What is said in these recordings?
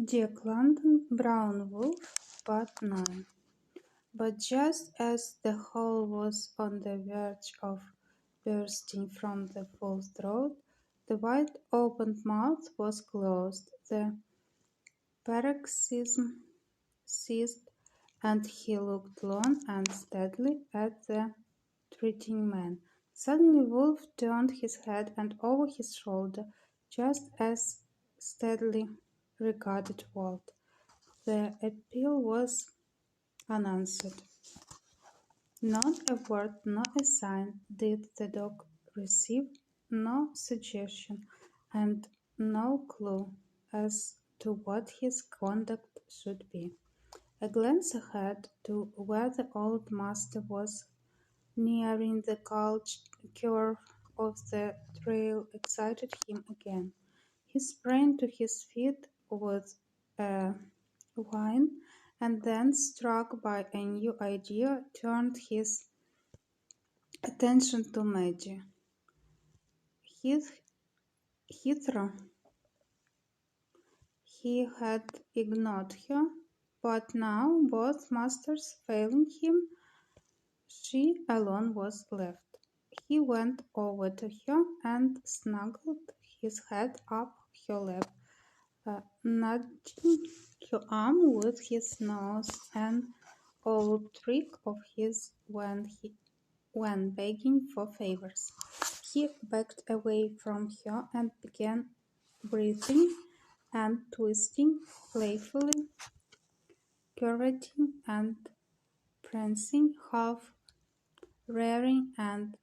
Jack London, Brown Wolf, Part 9. But just as the whole was on the verge of bursting from the full throat, the wide-opened mouth was closed, the paroxysm ceased, and he looked long and steadily at the treating man. Suddenly Wolf turned his head and over his shoulder just as steadily regarded Walt. The appeal was unanswered. Not a word, not a sign did the dog receive, no suggestion, and no clue as to what his conduct should be. A glance ahead to where the old master was nearing the curve of the trail excited him again. He sprang to his feet with a whine, and then, struck by a new idea, turned his attention to Maggie. Hitherto he had ignored her, but now, both masters failing him, she alone was left. He went over to her and snuggled his head up her lap, nudging her arm with his nose, an old trick of his when begging for favors. He backed away from her and began breathing and twisting, playfully curvetting and prancing, half rearing and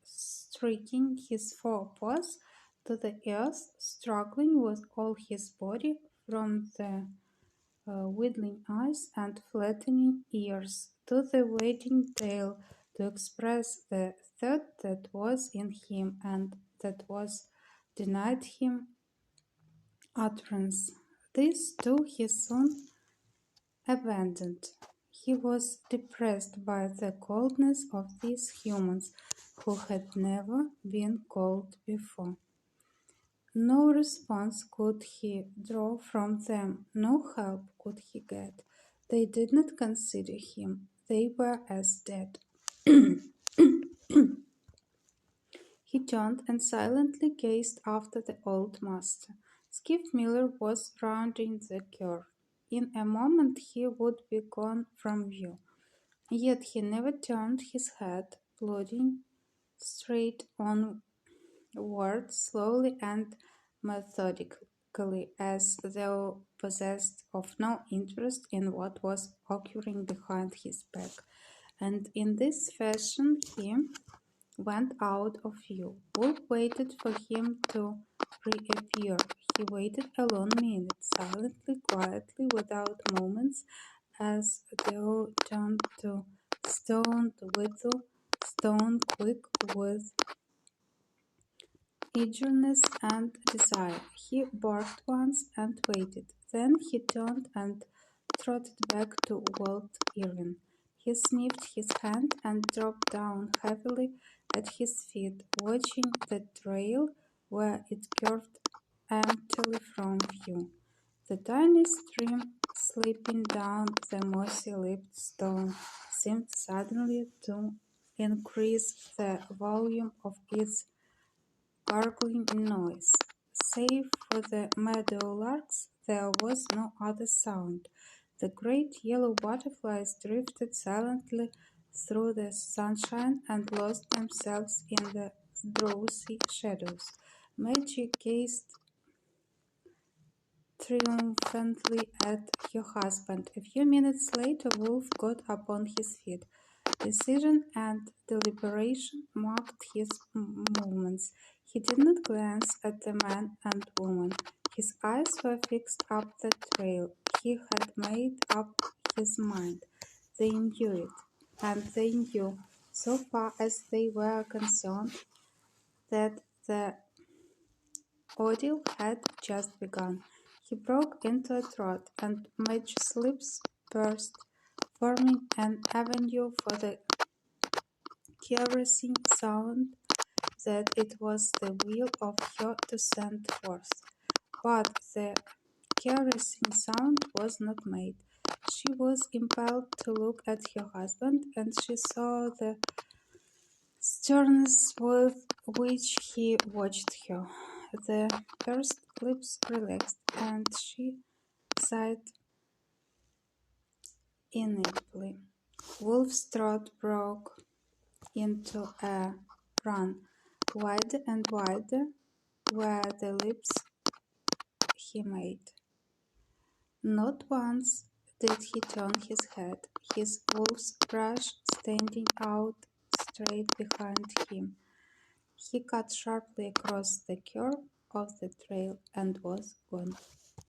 striking his forepaws to the earth, struggling with all his body, from the wheedling eyes and flattening ears to the waving tail, to express the thought that was in him and that was denied him utterance. This too he soon abandoned. He was depressed by the coldness of these humans who had never been cold before. No response could he draw from them, no help could he get. They did not consider him, they were as dead. He turned and silently gazed after the old master. Skiff Miller was rounding the curve. In a moment he would be gone from view. Yet he never turned his head, plodding straight onward, slowly and methodically, as though possessed of no interest in what was occurring behind his back. And in this fashion he went out of view. Wolf waited for him to reappear. He waited a long minute, silently, quietly, without movements, as though turned to stone, withal stone, quick with eagerness and desire. He barked once and waited. Then he turned and trotted back to Walt Irwin. He sniffed his hand and dropped down heavily at his feet, watching the trail where it curved emptily from view. The tiny stream slipping down the mossy-lipped stone seemed suddenly to increase the volume of its gargling noise. Save for the meadowlarks, there was no other sound. The great yellow butterflies drifted silently through the sunshine and lost themselves in the drowsy shadows. Maggie gazed triumphantly at her husband. A few minutes later, Wolf got upon his feet. Decision and deliberation marked his movements. He did not glance at the man and woman. His eyes were fixed up the trail. He had made up his mind. They knew it, and they knew, so far as they were concerned, that the ordeal had just begun. He broke into a trot, and Madge's lips pursed, forming an avenue for the caressing sound that it was the will of her to send forth. But the caressing sound was not made. She was impelled to look at her husband, and she saw the sternness with which he watched her. The pursed lips relaxed, and she sighed inaudible. Wolf's throat broke into a run. Wider and wider were the lips he made. Not once did he turn his head, his wolf's brush standing out straight behind him. He cut sharply across the curve of the trail and was gone.